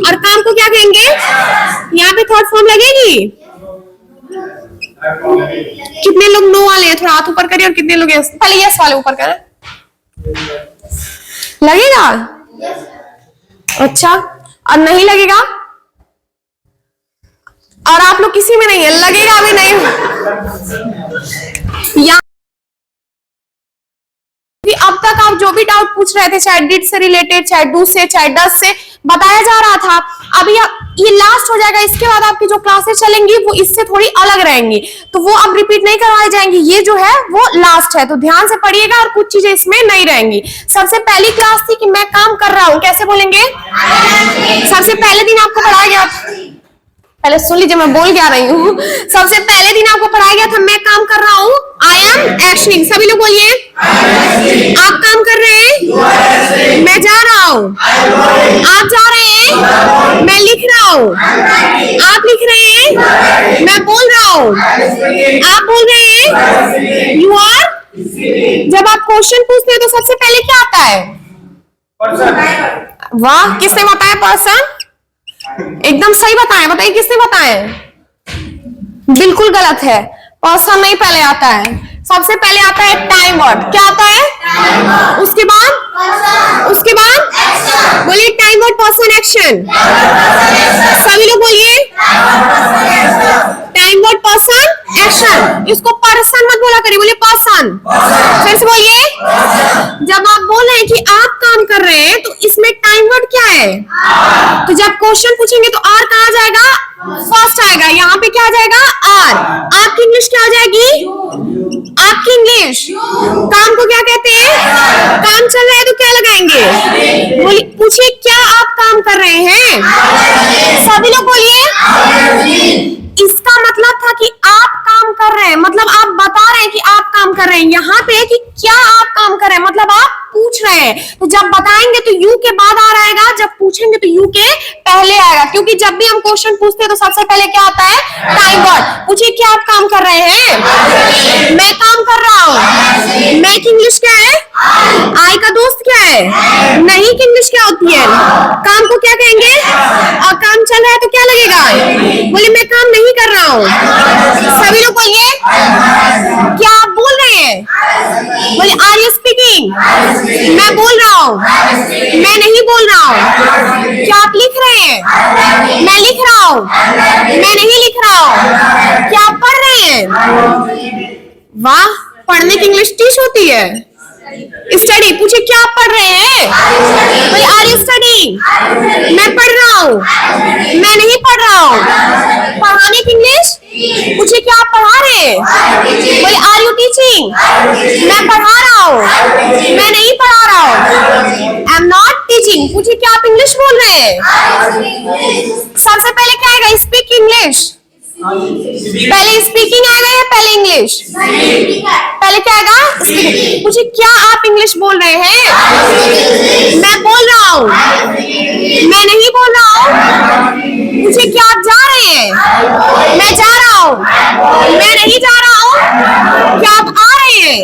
और काम को क्या कहेंगे? यहाँ पे थर्ड फॉर्म लगेगी? कितने लोग नो वाले हैं? थोड़ा हाथ ऊपर करिए। और कितने लोग यस? पहले यस वाले ऊपर करें। लगेगा? अच्छा, और नहीं लगेगा? और आप लोग किसी में नहीं है, लगेगा भी नहीं। या अब तक आप जो भी डाउट पूछ रहे थे, चाहे डिड से रिलेटेड, चाहे डू से, चाहे डस से, बताया जा रहा था। अभी ये लास्ट हो जाएगा। इसके बाद आपकी जो क्लासेस चलेंगी वो इससे थोड़ी अलग रहेंगी, तो वो अब रिपीट नहीं करवाई जाएंगी। ये जो है वो लास्ट है, तो ध्यान से पढ़िएगा और कुछ चीजें इसमें नहीं रहेंगी। सबसे पहली क्लास थी कि मैं काम कर रहा हूं, कैसे बोलेंगे? सबसे पहले दिन आपको पढ़ाया गया, पहले सुन लीजिए मैं बोल क्या रही हूँ। सबसे पहले दिन आपको पढ़ाया गया था मैं काम कर रहा हूँ, आई एम एक्शनिंग। सभी लोग बोलिए, आप काम कर रहे हैं, मैं जा रहा हूँ, आप जा रहे हैं, मैं लिख रहा हूँ, आप लिख रहे हैं, मैं बोल रहा हूँ, आप बोल रहे हैं, यू आर। जब आप क्वेश्चन पूछते हैं तो सबसे पहले क्या आता है? वाह, किसने बताया पर्सन? एकदम सही बताएं, बताइए किसने बताया? बिल्कुल गलत है, पर्सन नहीं पहले आता है। सबसे पहले आता है टाइम वर्ड। क्या आता है? उसके बाद बोलिए टाइम वर्ड पर्सन एक्शन। सभी लोग बोलिए टाइम वर्ड पर्सन एक्शन। इसको पर्सन मत बोला करिए, बोलिए पर्सन। फिर से बोलिए, जब आप बोल रहे हैं कि आप काम कर रहे हैं तो इसमें टाइम वर्ड क्या है? तो जब क्वेश्चन पूछेंगे तो आर कहाँ जाएगा? फर्स्ट आएगा। यहाँ पे क्या आ जाएगा? आर। आपकी इंग्लिश क्या आ जाएगी? आपकी इंग्लिश। काम को क्या कहते हैं? काम चल रहा है तो क्या लगाएंगे? बोलिए, पूछिए क्या आप काम कर रहे हैं? सभी लोग बोलिए। इसका मतलब था कि आप काम कर रहे हैं, मतलब आप बता रहे हैं कि आप काम कर रहे हैं। यहाँ पे कि क्या आप काम कर रहे हैं मतलब आप पूछ रहे हैं। तो जब बताएंगे तो यू के बाद आ रहेगा, जब पूछेंगे तो यू के पहले आएगा। क्योंकि जब भी हम क्वेश्चन पूछते हैं तो सबसे पहले क्या आता है? Time word. पूछिए क्या आप काम कर रहे हैं? मैं काम कर रहा हूँ। मैं की इंग्लिश क्या है? आई का दोस्त क्या है? नहीं की इंग्लिश क्या होती है? काम को क्या कहेंगे? और काम चल रहा है तो क्या लगेगा? बोलिए मैं काम नहीं कर रहा हूँ। सभी लोग बोलिए, क्या आप बोल रहे हैं? बोलिए आर यू स्पीकिंग? मैं बोल रहा हूँ, मैं नहीं बोल रहा हूँ। क्या आप लिख रहे हैं? मैं लिख रहा हूँ, मैं नहीं लिख रहा हूँ। क्या आप पढ़ रहे हैं? वाह, पढ़ने की इंग्लिश टीच होती है। स्टडी। पूछिए क्या आप पढ़ रहे हैं? बोलिए आर यू स्टडीइंग? मैं पढ़ रहा हूँ, मैं नहीं पढ़ रहा हूँ। पढ़ाने की इंग्लिश। पूछिए क्या आप पढ़ा रहे हैं? बोलिए आर यू टीचिंग? मैं पढ़ा रहा हूँ, मैं नहीं पढ़ा रहा हूँ। आई एम नॉट टीचिंग। पूछिए क्या आप इंग्लिश बोल रहे हैं? सबसे पहले क्या आएगा? Speak English. पहले स्पीकिंग आएगा या पहले इंग्लिश? पहले क्या आएगा? स्पीकिंग। पूछिए क्या आप इंग्लिश बोल रहे हैं? मैं बोल रहा हूँ, मैं नहीं बोल रहा हूँ। पूछिए क्या आप जा रहे हैं? मैं जा रहा हूँ, मैं नहीं जा रहा हूँ। क्या आप आ रहे हैं?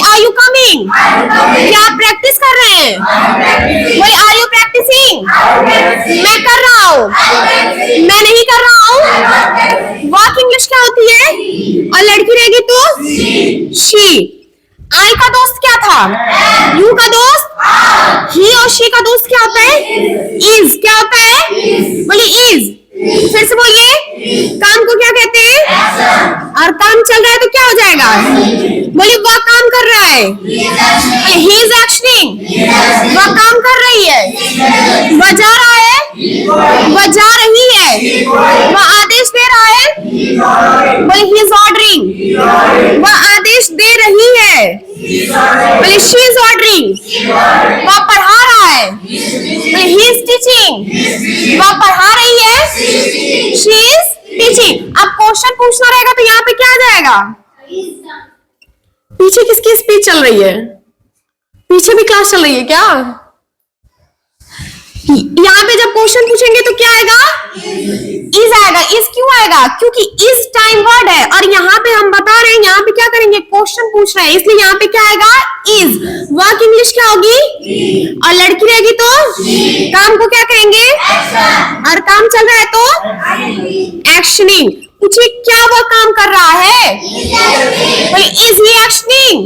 Are you coming? क्या आप प्रैक्टिस कर रहे हैं? बोले आर यू प्रैक्टिसिंग? मैं कर रहा हूँ, मैं नहीं कर रहा हूँ। वर्क इंग्लिश क्या होती है? और लड़की रहेगी तो शी। आई का दोस्त क्या था? यू का दोस्त? ही और शी का दोस्त क्या होता है? इज। क्या होता है? बोलिए इज। फिर से बोलिए, काम को क्या कहते हैं? और काम चल रहा है तो क्या हो जाएगा? बोलिए वह काम कर रहा है। He is actioning. वह काम कर रही है। वह जा रहा है, वह जा रही है। वह आदेश दे रहा है। बोलिए ही इज ऑर्डरिंग। वह आदेश दे रही है। बोलिए शी इज ऑर्डरिंग। वह पढ़ा रहा है। बोलिए ही इज टीचिंग। वह पढ़ा रही है। She is teaching. अब क्वेश्चन पूछना रहेगा तो यहाँ पे क्या आ जाएगा? पीछे किसकी स्पीच चल रही है? पीछे भी क्लास चल रही है क्या? यहाँ पे जब क्वेश्चन पूछेंगे तो क्या आएगा? इज आएगा। इज क्यों आएगा? क्योंकि इज टाइम वर्ड है और यहाँ पे हम बता रहे हैं, यहाँ पे क्या करेंगे? क्वेश्चन पूछ रहे हैं, इसलिए यहाँ पे क्या आएगा? इज। वर्क इंग्लिश क्या होगी? और लड़की रहेगी तो काम को क्या कहेंगे? और काम चल रहा है तो एक्शनिंग। पूछिए क्या वह काम कर रहा है? बोले इज ही एक्शनिंग?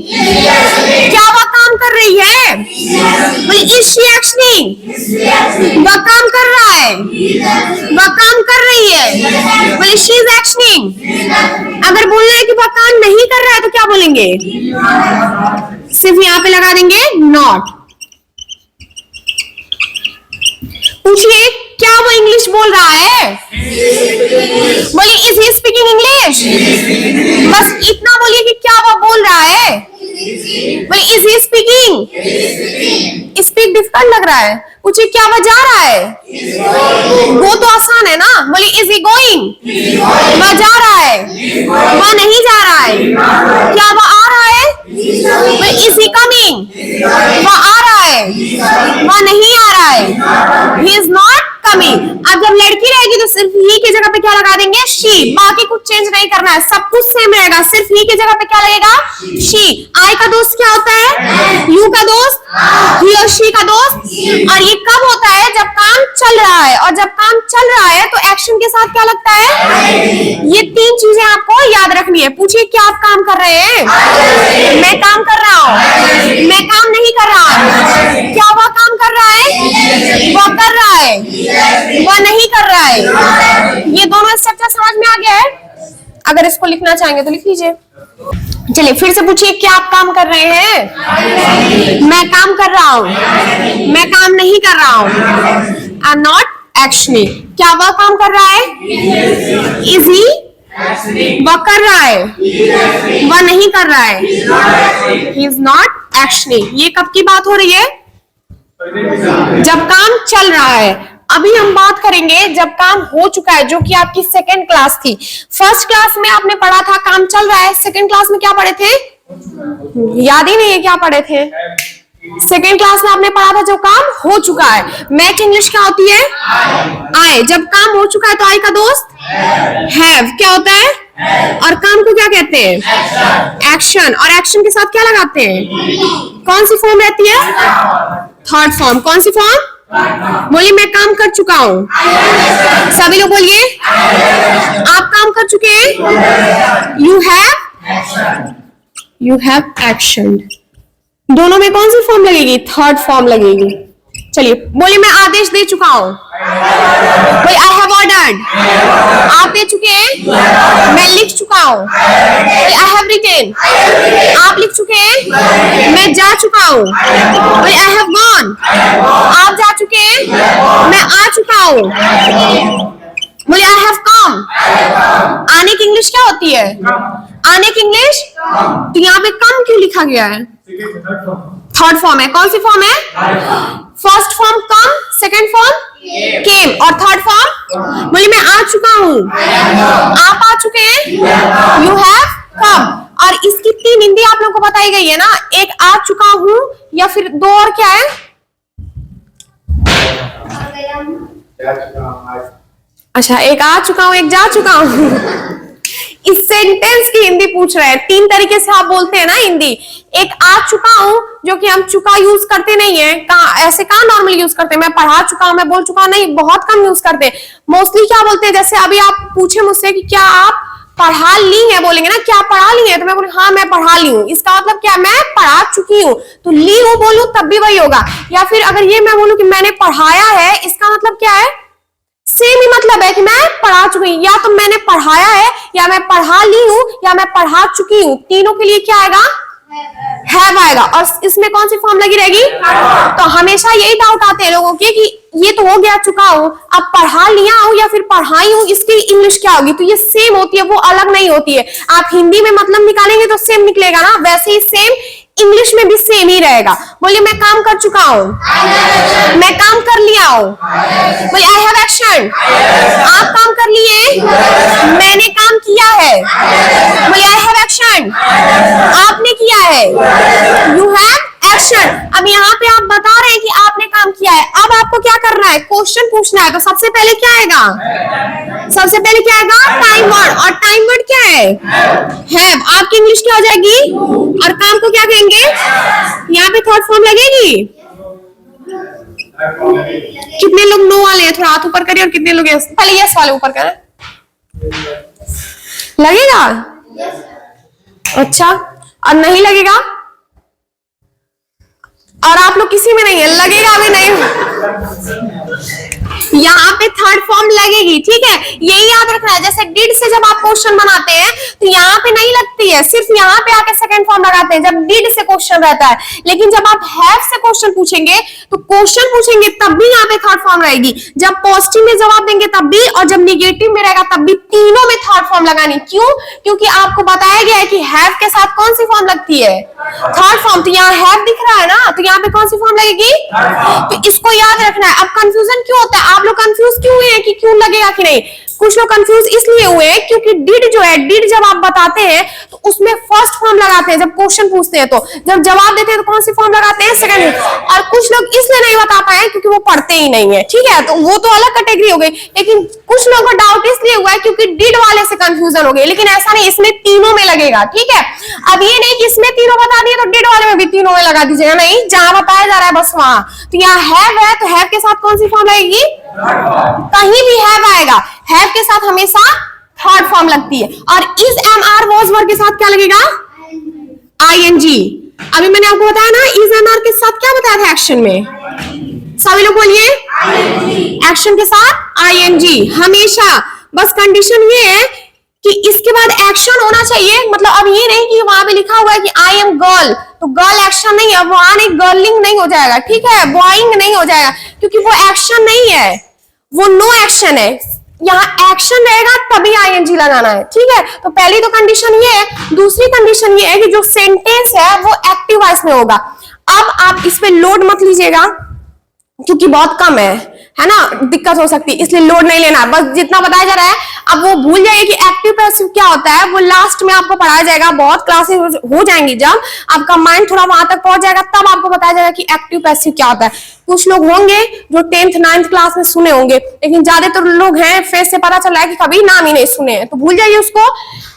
क्या वह काम कर रही है? बोले इज शी एक्शनिंग? वह काम कर रहा है, वह काम कर रही है। बोले शी इज एक्शनिंग। अगर बोलना है कि वह काम नहीं कर रहा है तो क्या बोलेंगे? सिर्फ यहां पे लगा देंगे नॉट। पूछिए क्या वो इंग्लिश बोल रहा है? बोलिए इज ही स्पीकिंग इंग्लिश? बस इतना बोलिए कि क्या वो बोल रहा है। बोलिए is he speaking? Speak difficult लग रहा है। पूछिए क्या वो जा रहा है? वो तो आसान है ना। बोलिए इज ही गोइंग? वह जा रहा है, वह नहीं जा रहा है। क्या वह आ रहा है? Is he coming? वह आ रहा है, वह नहीं आ रहा है। He is not coming. अब जब लड़की रहेगी तो सिर्फ ही की जगह पे क्या लगा देंगे? शी। बाकी कुछ चेंज नहीं करना है, सब कुछ सेम रहेगा। सिर्फ ही की जगह पे क्या लगेगा? शी। आई का दोस्त क्या होता है? यू का दोस्त, ही और शी का दोस्त। और ये कब होता है? जब काम चल रहा है। और जब काम चल रहा है तो एक्शन के साथ क्या लगता है? ये तीन चीजें आपको याद रखनी है। पूछिए क्या आप काम कर रहे हैं? मैं काम कर रहा हूँ, मैं काम नहीं कर रहा। क्या वह काम कर रहा है? वह कर रहा है, वह नहीं कर रहा है। ये दोनों स्ट्रक्चर समझ में आ गया है? अगर इसको लिखना चाहेंगे तो लिख लीजिए। चलिए फिर से पूछिए क्या आप काम कर रहे हैं? मैं काम कर रहा हूं, मैं काम नहीं कर रहा हूं। I am not actioning. क्या वह काम कर रहा है? Is he? वह कर रहा है, वह नहीं कर रहा है। He is not actioning. ये कब की बात हो रही है? जब काम चल रहा है। अभी हम बात करेंगे जब काम हो चुका है, जो कि आपकी सेकेंड क्लास थी। फर्स्ट क्लास में आपने पढ़ा था काम चल रहा है। सेकेंड क्लास में क्या पढ़े थे? याद ही नहीं है क्या पढ़े थे। सेकेंड क्लास में आपने पढ़ा था जो काम हो चुका है। मैच इंग्लिश क्या होती है? आए। जब काम हो चुका है तो आई का दोस्त हैव क्या होता है? और काम को क्या कहते हैं? एक्शन। और एक्शन के साथ क्या लगाते हैं? कौन सी फॉर्म रहती है? Third form. कौन सी फॉर्म? बोलिए मैं काम कर चुका हूं। सभी लोग बोलिए आप काम कर चुके हैं। You have action. दोनों में कौन सी फॉर्म लगेगी? थर्ड फॉर्म लगेगी। चलिए बोलिए मैं आदेश दे चुका हूं। बोलिए आई हैव ऑर्डर्ड। आप दे चुके हैं। मैं लिख चुका हूं। बोलिए आई हैव रिटन। आप लिख चुके हैं। मैं जा चुका हूं। बोलिए आई हैव गॉन। आप जा चुके हैं। मैं आ चुका हूं। बोलिए आई हैव कम। आने की इंग्लिश क्या होती है? आने की इंग्लिश। तो यहाँ पे कम क्यों लिखा गया है? थर्ड फॉर्म है। कौन सी फॉर्म है? फर्स्ट फॉर्म कम, सेकंड फॉर्म केम, और थर्ड फॉर्म बोलिए मैं आ चुका हूं। आप आ चुके हैं। You have come. और इसकी तीन हिंदी आप लोगों को बताई गई है ना। एक आ चुका हूं, या फिर दो और क्या है? अच्छा एक आ चुका हूं, एक जा चुका हूं। इस सेंटेंस की हिंदी पूछ रहे हैं। तीन तरीके से आप बोलते हैं ना हिंदी। एक आ चुका हूं, जो कि हम चुका यूज करते नहीं है। ऐसे कहां नॉर्मल यूज करते हैं? मैं पढ़ा चुका हूं, मैं बोल चुका हूं, नहीं, बहुत कम यूज करते हैं। मोस्टली क्या बोलते हैं? जैसे अभी आप पूछे मुझसे कि क्या आप पढ़ा ली है, बोलेंगे ना क्या पढ़ा ली है, तो मैं बोलूँ हाँ मैं पढ़ा ली हूँ। इसका मतलब क्या? मैं पढ़ा चुकी हूँ। तो ली हूँ बोलूं तब भी वही होगा। या फिर अगर ये मैं बोलूं कि मैंने पढ़ाया है, इसका मतलब क्या है? सेम ही मतलब है कि मैं पढ़ा चुकी हूं। या तो मैंने पढ़ाया है, या मैं पढ़ा ली हूं, या मैं पढ़ा चुकी हूं। तीनों के लिए क्या आएगा? हैव आएगा। और इसमें कौन सी फॉर्म लगी रहेगी? तो हमेशा यही डाउट आते हैं लोगों के कि ये तो हो गया चुका हूं, अब पढ़ा लिया हूं या फिर पढ़ाई हूं, इसकी इंग्लिश क्या होगी? तो ये सेम होती है, वो अलग नहीं होती है। आप हिंदी में मतलब निकालेंगे तो सेम निकलेगा ना, वैसे ही सेम इंग्लिश में भी सेम ही रहेगा। बोलिए मैं काम कर चुका हूं, मैं काम कर लिया हूं। बोलिए आई हैव एक्शन। आप काम कर लिए, मैंने काम किया है। बोलिए आई हैव एक्शन। आपने किया है। You have action. अब यहाँ पे आप बता रहे हैं कि आपने काम किया है। अब आपको क्या करना है? क्वेश्चन पूछना है। तो सबसे पहले क्या आएगा? सबसे पहले क्या आएगा? Time word. और टाइम वर्ड क्या है? हैव। आपकी इंग्लिश क्या हो जाएगी? और काम को क्या कहेंगे? यहाँ पे थर्ड फॉर्म लगेगी। कितने लोग नो वाले हैं? थोड़ा हाथ ऊपर करिए और कितने लोग यस, पहले यस वाले ऊपर करें, लगेगा? अच्छा, और नहीं लगेगा? और आप लोग किसी में नहीं है, लगेगा भी नहीं। यहाँ पे थर्ड फॉर्म लगेगी, ठीक है, यही याद रखना है। जैसे डिड से जब आप क्वेश्चन बनाते हैं तो यहाँ पे नहीं लगती है, सिर्फ यहाँ पे आके सेकंड फॉर्म लगाते हैं जब डिड से क्वेश्चन रहता है। लेकिन जब आप हैव से क्वेश्चन पूछेंगे तो क्वेश्चन पूछेंगे तब भी यहाँ पे थर्ड फॉर्म रहेगी, जब पॉजिटिव में जवाब देंगे तब भी, और जब निगेटिव में रहेगा तब भी, तीनों में थर्ड फॉर्म लगानी। क्यों? क्योंकि आपको बताया गया है कि हैव के साथ कौन सी फॉर्म लगती है? Third form. तो यहाँ हैव दिख रहा है ना, तो यहाँ पे कौन सी फॉर्म लगेगी? तो इसको याद रखना है। अब कंफ्यूजन क्यों होता है? आप लोग कंफ्यूज क्यों हुए हैं कि क्यों लगेगा कि नहीं? कुछ लोग कंफ्यूज इसलिए हुए हैं क्योंकि डिड जो है, डिड जब आप बताते हैं तो उसमें फर्स्ट फॉर्म लगाते हैं जब क्वेश्चन पूछते हैं, तो जब जवाब देते हैं तो कौन सी फॉर्म लगाते हैं? सेकंड। और कुछ लोग इसलिए नहीं बता पाए क्योंकि वो पढ़ते ही नहीं है, ठीक है, तो वो तो अलग कैटेगरी हो गई। लेकिन कुछ लोगों को डाउट इसलिए हुआ है क्योंकि डिड वाले से कंफ्यूजन हो गई, लेकिन ऐसा नहीं, इसमें तीनों में लगेगा, ठीक है। अब ये नहीं कि इसमें तीनों बता दिए तो डिड वाले में भी तीनों में लगा दीजिएगा, नहीं, जहां बताया जा रहा है बस वहां। तो यहाँ हैव है तो हैव के साथ कौन सी फॉर्म लगेगी? कहीं भी हैव आएगा, हैव के साथ हमेशा थर्ड फॉर्म लगती है। और इज, एम, आर, वाज, वर के साथ क्या लगेगा? आईएनजी। अभी मैंने आपको बताया ना, इज, एम, आर के साथ क्या बताया था एक्शन में? सभी लोग बोलिए, एक्शन के साथ आईएनजी हमेशा। बस कंडीशन ये है कि इसके बाद एक्शन होना चाहिए, मतलब अब ये नहीं कि वहां पे लिखा हुआ है कि आई एम गर्ल, तो गर्ल एक्शन नहीं है, वहां नहीं, गर्लिंग नहीं हो जाएगा, ठीक है, बॉइंग नहीं हो जाएगा, क्योंकि वो एक्शन नहीं है, वो नो एक्शन है। यहाँ एक्शन रहेगा तभी आईएनजी लगाना है, ठीक है। तो पहली तो कंडीशन ये है। दूसरी कंडीशन ये है कि जो सेंटेंस है वो एक्टिव वॉइस में होगा। अब आप इस पे लोड मत लीजिएगा क्योंकि बहुत कम है ना, दिक्कत हो सकती है, इसलिए लोड नहीं लेना, बस जितना बताया जा रहा है। अब वो भूल जाइए कि एक्टिव पैसिव क्या होता है, वो लास्ट में आपको पढ़ाया जाएगा, बहुत क्लासेस हो जाएंगी, जब आपका माइंड थोड़ा वहां तक पहुंच जाएगा तब आपको बताया जाएगा कि एक्टिव पैसिव क्या होता है। कुछ लोग होंगे जो 10th 9th क्लास में सुने होंगे, लेकिन ज्यादातर लोग हैं फेस से पता चला है कि कभी नाम ही नहीं सुने हैं, तो भूल जाइए उसको।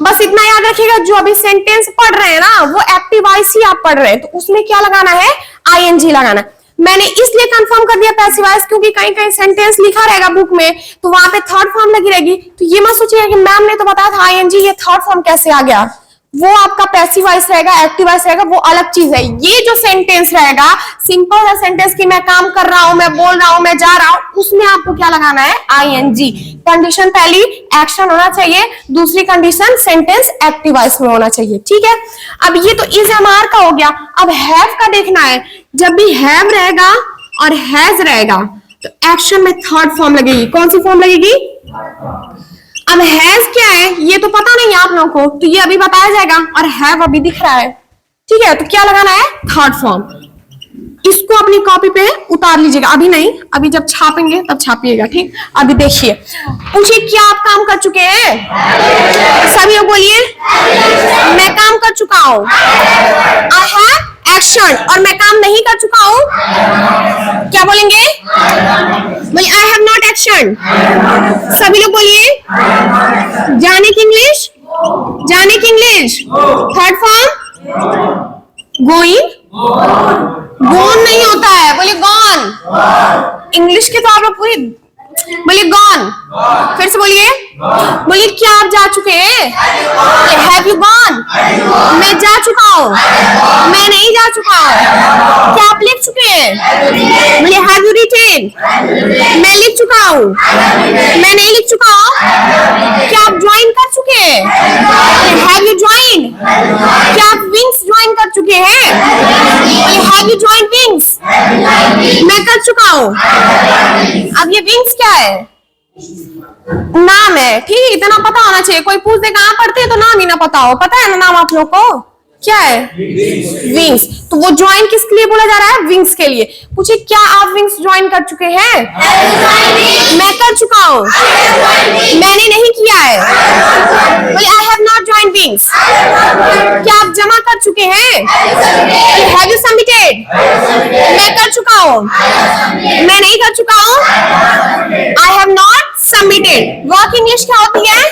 बस इतना याद रखिएगा, जो अभी सेंटेंस पढ़ रहे हैं ना वो एक्टिव वॉइस ही आप पढ़ रहे हैं, तो उसमें क्या लगाना है? आईएनजी लगाना। मैंने इसलिए कंफर्म कर दिया पैसिव वॉइस क्योंकि कहीं कहीं सेंटेंस लिखा रहेगा बुक में तो वहां पे थर्ड फॉर्म लगी रहेगी, तो ये मत सोचिएगा कि मैम ने तो बताया था आईएनजी, ये थर्ड फॉर्म कैसे आ गया। वो आपका पैसिव वॉइस रहेगा, एक्टिव वॉइस रहेगा, वो अलग चीज है। ये जो सेंटेंस रहेगा सिंपल है सेंटेंस की, मैं काम कर रहा हूं, मैं बोल रहा हूं, मैं जा रहा हूं, उसमें आपको क्या लगाना है? आईएनजी। कंडीशन पहली एक्शन होना चाहिए, दूसरी कंडीशन सेंटेंस एक्टिव वॉइस में होना चाहिए, ठीक है। अब ये तो इज, एम, आर का हो गया। अब हैव का देखना है। जब भी हैव रहेगा और हैज रहेगा तो एक्शन में थर्ड फॉर्म लगेगी। कौन सी फॉर्म लगेगी? अब हैज क्या है ये तो पता नहीं आप लोगों को, तो ये अभी बताया जाएगा, और हैव अभी दिख रहा है, ठीक है। तो क्या लगाना है? Third form. इसको अपनी कॉपी पे उतार लीजिएगा, अभी नहीं, अभी जब छापेंगे तब छापिएगा, ठीक। अभी देखिए, पूछिए क्या आप काम कर चुके हैं? सभी लोग बोलिए, मैं काम कर चुका हूं। I have action. और मैं काम नहीं कर चुका हूं, क्या बोलेंगे? बोलिए आई हैव नॉट एक्शन। सभी लोग बोलिए, जाने की इंग्लिश, जाने की इंग्लिश। थर्ड फॉर्म गोइंग, गोन नहीं होता है, बोलिए गॉन। इंग्लिश के तो आप लोग पूरी बोलिए गॉन। फिर से बोलिए, बोलिए क्या आप जा चुके हैं? Have you gone? मैं जा चुका हूँ, मैं नहीं जा चुका हूँ। क्या आप लिख चुके हैं? बोलिए हैव यू रिटेन? मैं लिख चुका हूँ, मैं नहीं लिख चुका हूँ। क्या आप ज्वाइन कर चुके हैं? Have you join? क्या आप विंग्स ज्वाइन कर चुके हैं? Have you join wings? मैं कर चुका हूँ। अब ये विंग्स क्या है? नाम है, ठीक है, इतना पता होना चाहिए। कोई पूछ दे कहाँ पढ़ते हैं तो नाम ही ना पता हो। पता है ना नाम आप लोग को? क्या है? विंग्स। तो वो ज्वाइन किसके लिए बोला जा रहा है? विंग्स के लिए। पूछिए क्या आप विंग्स ज्वाइन कर चुके हैं? मैं कर चुका हूँ, मैंने नहीं किया है। बोले I have not join wings. क्या आप जमा कर चुके हैं? Have you submitted? मैं कर चुका हूँ, मैं नहीं कर चुका हूँ। I have not submitted. Work English क्या होती है?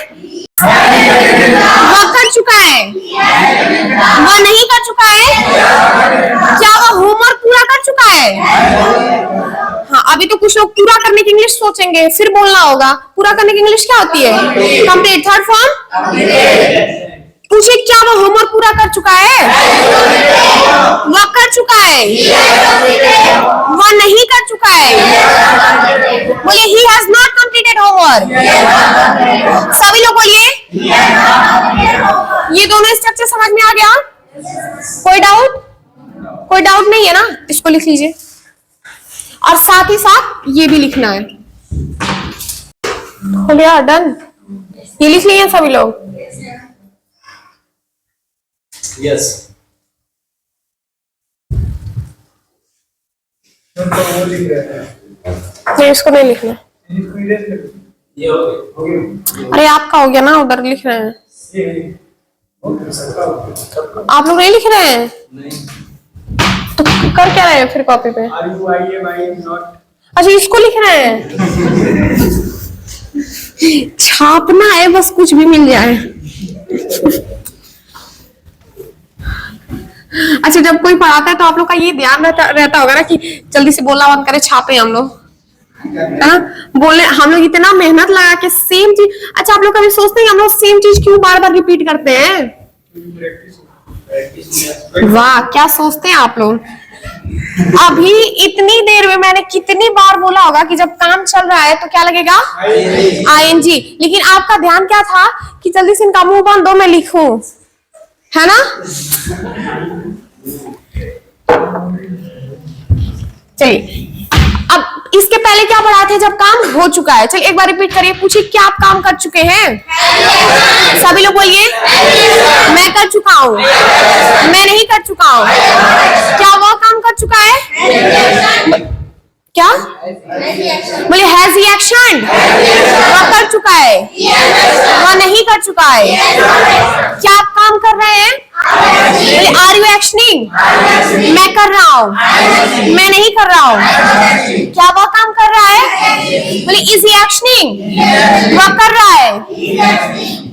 वह कर चुका है, वह नहीं कर चुका है। क्या वह होमवर्क पूरा कर चुका है? हाँ, अभी तो कुछ लोग पूरा करने की इंग्लिश सोचेंगे, फिर बोलना होगा। पूरा करने की इंग्लिश क्या होती है? कंप्लीट। थर्ड फॉर्म पूछिए, क्या वो होमवर्क पूरा कर चुका है? वह कर चुका है, वह नहीं कर चुका है। बोलिए he has not completed homework. सभी लोग बोलिए। ये दोनों स्ट्रक्चर समझ में आ गया? कोई डाउट? कोई डाउट नहीं है ना? इसको लिख लीजिए और साथ ही साथ ये भी लिखना है। हो गया? डन? ये लिख लिए सभी लोग? यस। नहीं, इसको नहीं लिखना। ये हो गया। अरे आपका हो गया ना, उधर लिख रहे हैं। आप लोग नहीं लिख रहे हैं? नहीं। तो कर क्या रहे हैं फिर कॉपी पे? अच्छा, इसको लिख रहे हैं। छापना है बस, कुछ भी मिल जाए। अच्छा, जब कोई पढ़ाता है तो आप लोग का ये ध्यान रहता होगा ना कि जल्दी से बोलना बंद करे, छापे हम लोग। बोले हम लोग इतना मेहनत लगा के सेम चीज। अच्छा, आप लोग कभी सोचते हैं हम लोग सेम चीज क्यों बार बार रिपीट करते हैं? वाह, क्या सोचते हैं आप लोग? अभी इतनी देर में मैंने कितनी बार बोला होगा कि जब काम चल रहा है तो क्या लगेगा? आईएनजी। लेकिन आपका ध्यान क्या था कि जल्दी से इनका मुंह बंद दो, मैं लिखूं, है ना? चलिए, अब इसके पहले क्या पढ़ा थे जब काम हो चुका है? चलिए एक बार रिपीट करिए। पूछिए, क्या आप काम कर चुके हैं? सभी लोग बोलिए। मैं कर चुका हूं, मैं नहीं कर चुका हूं। क्या वो काम कर चुका है? क्या बोले? Has he action? वह कर चुका है, वह नहीं कर चुका है। क्या आप काम कर रहे हैं? बोले आर यू एक्शनिंग? मैं कर रहा हूँ, मैं नहीं कर रहा हूँ। क्या वह काम कर रहा है? बोले इज ही एक्शनिंग? वह कर रहा है।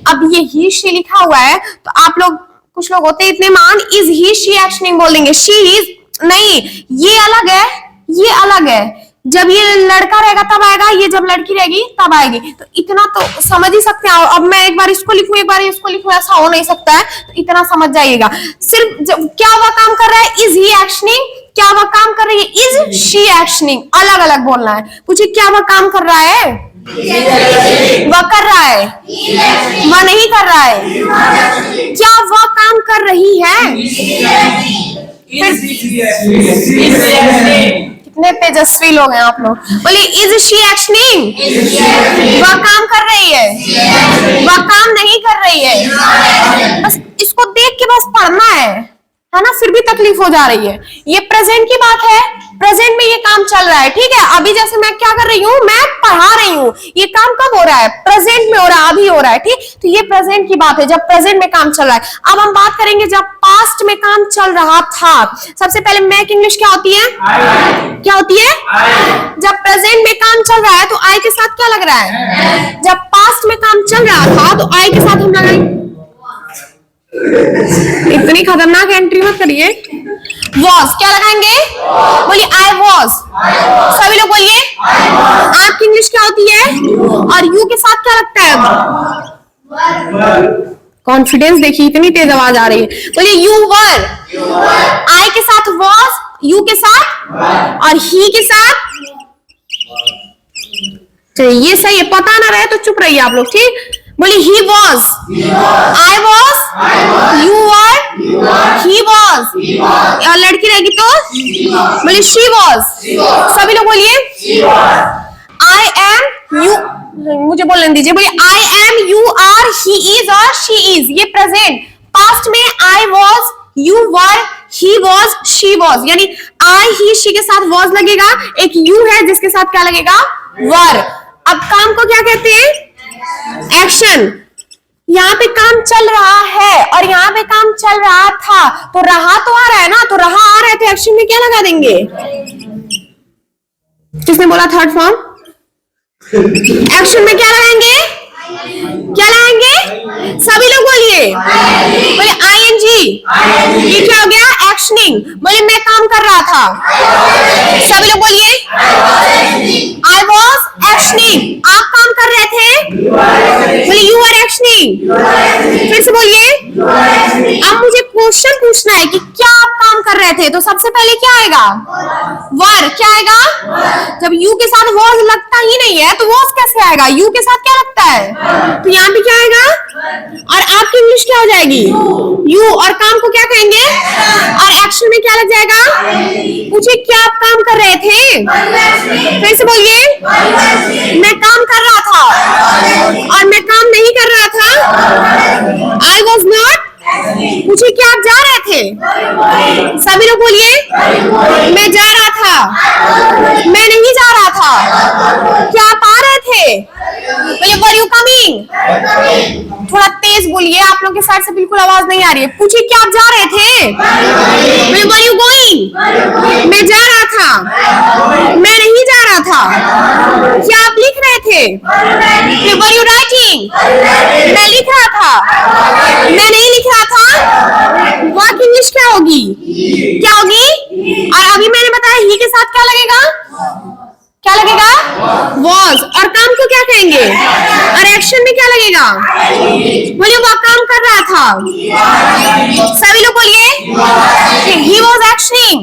अब ये ही शी लिखा हुआ है तो आप लोग, कुछ लोग होते इतने मान, इज ही शी एक्शनिंग बोल देंगे। शी इज नहीं, ये अलग है, ये अलग है। जब ये लड़का रहेगा तब आएगा, ये जब लड़की रहेगी तब आएगी। तो इतना तो समझ ही सकते हैं। अब मैं एक बार इसको लिखूं, एक बार इसको लिखूं, ऐसा हो नहीं सकता है। तो इतना समझ जाइएगा। सिर्फ जब क्या वह काम कर रहा है? Is he actioning? क्या वह काम कर रही है? Is she actioning? अलग अलग बोलना है। पूछिए, क्या वह काम कर रहा है? वह कर रहा है, वह नहीं कर रहा है। क्या वह काम कर रही है? कितने तेजस्वी लोग हैं आप लोग। बोलिए इज शी एक्शनिंग? वह काम कर रही है, वह काम नहीं कर रही है। बस इसको देख के बस पढ़ना है ना? फिर भी तकलीफ हो जा रही है। ये प्रेजेंट की बात है, प्रेजेंट में ये काम चल रहा है, ठीक है? अभी जैसे मैं क्या कर रही हूँ, मैं पढ़ा रही हूँ। ये काम कब हो रहा है? प्रेजेंट में हो रहा है, अभी हो रहा है, ठीक? तो ये प्रेजेंट की बात है, जब प्रेजेंट में काम चल रहा है। अब हम बात करेंगे जब पास्ट में काम चल रहा था। सबसे पहले मैक इंग्लिश क्या होती है? क्या होती है? जब प्रेजेंट में काम चल रहा है तो आई के साथ क्या लग रहा है? जब पास्ट में काम चल रहा था तो आई के साथ हम लगाएंगे। इतनी खतरनाक एंट्री मत करिए। वॉज क्या लगाएंगे? बोलिए आई वॉज। सभी लोग बोलिए। आपकी इंग्लिश क्या होती है? और यू के साथ क्या लगता है? कॉन्फिडेंस देखिए, इतनी तेज आवाज आ रही है। बोलिए यू वर। आई के साथ वॉज, यू के साथ और ही के साथ। चलिए ये सही है। पता ना रहे तो चुप रहिए आप लोग, ठीक? बोलिए he was, I was, you were, he was. और लड़की रहेगी तो बोलिए शी वॉज। सभी लोग बोलिए आई एम, यू, मुझे बोलने दीजिए। बोलिए I am, you are, he is और शी इज। ये प्रेजेंट। पास्ट में I was, you were, he was, she was. यानी आई ही शी के साथ वॉज लगेगा, एक यू है जिसके साथ क्या लगेगा? वर। अब काम को क्या कहते हैं? एक्शन। यहाँ पे काम चल रहा है और यहाँ पे काम चल रहा था, तो रहा तो आ रहा है ना, तो रहा आ रहा है तो एक्शन में क्या लगा देंगे? किसने बोला थर्ड फॉर्म? एक्शन में क्या लगाएंगे? क्या लगाएंगे? सभी लोग बोलिए। बोले आईएनजी ये क्या हो गया? एक्शनिंग। बोले मैं काम कर रहा था। सभी लोग बोलिए आई वॉज एक्शनिंग। आप काम कर रहे थे। बोले यू आर एक्शनिंग। फिर से बोलिए। अब मुझे क्वेश्चन पूछना है कि क्या आप काम कर रहे थे, तो सबसे पहले क्या आएगा? वर। क्या आएगा? जब यू के साथ वॉज लगता ही नहीं है तो वॉज कैसे आएगा? यू के साथ क्या लगता है? तो यहाँ पे क्या आएगा? और आपकी इंग्लिश क्या हो जाएगी? यू। और काम को क्या कहेंगे? और एक्शन में क्या लग जाएगा? पूछिए क्या आप काम कर रहे थे? फिर से बोलिए मैं काम कर रहा था। और मैं काम नहीं कर रहा था। I was not. पूछिए क्या आप जा रहे थे? सभी लोग बोलिए मैं जा रहा था। मैं नहीं जा रहा था। क्या आप आ रहे थे? बोलिए वर यू कमिंग। थोड़ा तेज बोलिए, आप लोग के साइड से बिल्कुल आवाज नहीं आ रही है। पूछिए क्या आप जा रहे थे? बोलिए वर यू गोइंग। मैं जा रहा था। मैं नहीं जा रहा था। क्या आप लिख रहे थे? Were you writing. मैं लिख रहा था। मैं नहीं लिख रहा था। वर्क इंग्लिश क्या होगी? क्या होगी? और अभी मैंने बताया ही के साथ क्या लगेगा? क्या लगेगा? वॉज। और काम को क्या कहेंगे? और एक्शन में क्या लगेगा? बोलिए वो काम कर रहा था। सभी लोग बोलिए ही वॉज एक्शनिंग।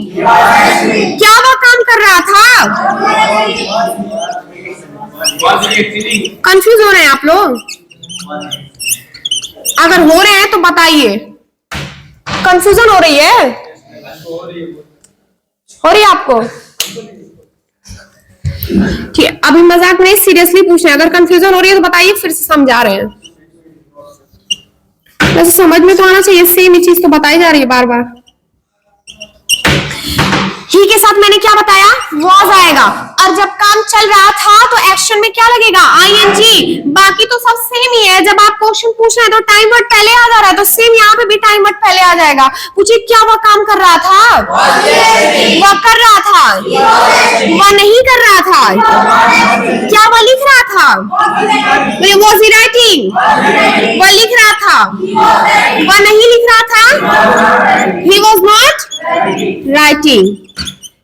क्या वो काम कर रहा था? कंफ्यूज हो रहे हैं आप लोग? अगर हो रहे हैं तो बताइए। कंफ्यूजन हो रही है? हो रही है आपको? ठीक है, अभी मजाक नहीं, सीरियसली पूछ रहे हैं। अगर कंफ्यूजन हो रही है तो बताइए, फिर से समझा रहे हैं। वैसे समझ में तो आना चाहिए, सेम ही चीज तो बताई जा रही है बार बार। ही के साथ मैंने क्या बताया? वॉज आएगा। और जब काम चल रहा था तो एक्शन में क्या लगेगा? आईएनजी। बाकी तो सब सेम ही है। जब आप क्वेश्चन पूछ रहे हैं तो टाइम वर्ड पहले आ जा रहा है, तो सेम यहाँ पे भी टाइम वर्ड पहले आ जाएगा। पूछिए क्या वह काम कर रहा था? वह कर रहा था। वह नहीं कर रहा था। क्या वह लिख रहा था? Was he writing. वह लिख रहा था। वह नहीं लिख रहा था। He was not writing.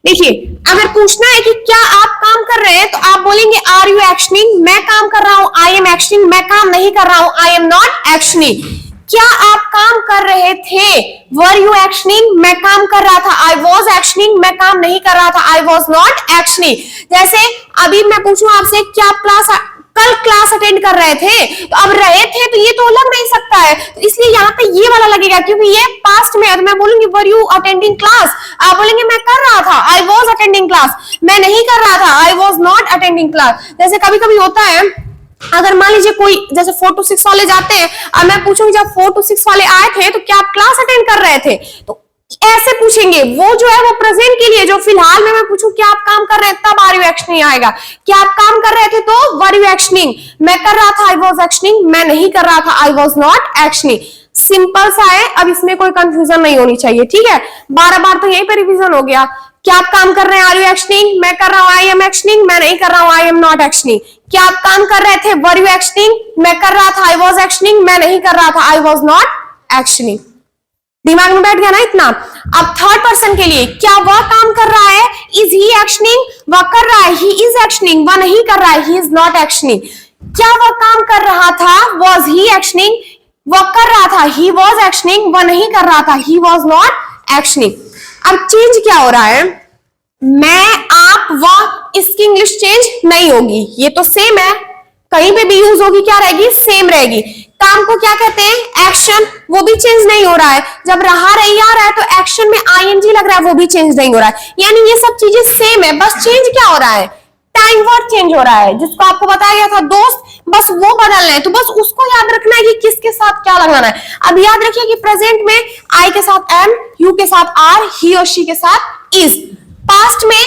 देखिए, अगर पूछना है कि क्या आप काम कर रहे हैं तो आप बोलेंगे आर यू एक्शनिंग। मैं काम कर रहा हूं, आई एम एक्शनिंग। मैं काम नहीं कर रहा हूं, आई एम नॉट एक्शनिंग। क्या आप काम कर रहे थे? Were you actioning. मैं काम कर रहा था, आई वॉज एक्शनिंग। मैं काम नहीं कर रहा था, आई वॉज नॉट एक्शनिंग। जैसे अभी मैं पूछूं आपसे क्या आप कल क्लास अटेंड कर रहे थे, तो अब रहे थे तो ये तो लग नहीं सकता है, तो इसलिए यहाँ पे ये वाला लगेगा क्योंकि ये पास्ट में है। तो मैं बोलूंगी वर यू अटेंडिंग क्लास। आप बोलेंगे मैं कर रहा था, आई वॉज अटेंडिंग क्लास। मैं नहीं कर रहा था, I was not attending class. जैसे कभी कभी होता है, अगर मान लीजिए कोई जैसे 4 to 6 वाले जाते हैं और मैं पूछूंगी जब 4 to 6 वाले आए थे तो क्या आप क्लास अटेंड कर रहे थे, तो ऐसे पूछेंगे। वो जो है वो प्रेजेंट के लिए, जो फिलहाल में मैं पूछूं क्या आप काम कर रहे हैं तब आर यू एक्शनिंग आएगा। क्या आप काम कर रहे थे तो वर यू एक्शनिंग। मैं कर रहा था, आई वॉज एक्शनिंग। मैं नहीं कर रहा था, I was not actioning. Simple सा है, अब इसमें कोई कंफ्यूजन नहीं होनी चाहिए। ठीक है, 12 बार तो यहीं पर रिवीजन हो गया। क्या आप काम कर रहे हैं? Are you actioning. मैं कर रहा हूं, आई एम एक्शनिंग। मैं नहीं कर रहा हूं, आई एम नॉट एक्शनिंग। क्या आप काम कर रहे थे? Were you actioning. मैं कर रहा था, आई वॉज एक्शनिंग। मैं नहीं कर रहा था, आई वॉज नॉट एक्शनिंग। दिमाग में बैठ गया ना इतना? अब थर्ड पर्सन के लिए, क्या वह काम कर रहा है? Is he actioning. वह कर रहा है, ही इज एक्शनिंग। वह नहीं कर रहा है, ही इज नॉट एक्शनिंग। क्या वह काम कर रहा था? Was he actioning. वह कर रहा था, ही वॉज एक्शनिंग। वह नहीं कर रहा था, ही वॉज नॉट एक्शनिंग। अब चेंज क्या हो रहा है? मैं, आप, वह, इसकी इंग्लिश चेंज नहीं होगी, ये तो सेम है। कहीं पे भी यूज होगी क्या रहेगी? सेम रहेगी। काम को क्या कहते हैं? एक्शन। वो भी चेंज नहीं हो रहा है। जब रहा रही आ रहा है तो एक्शन में आईएनजी लग रहा है, वो भी चेंज नहीं हो रहा है। यानी ये सब चीजें सेम है, बस चेंज क्या हो रहा है? टाइम वर्ड चेंज हो रहा है। जिसको आपको बताया गया था दोस्त, बस वो बदलना है। तो बस उसको याद रखना है कि किसके साथ क्या लगाना है। अब याद रखिए कि प्रेजेंट में आई के साथ एम, यू के साथ आर, ही और शी के साथ इज। पास्ट में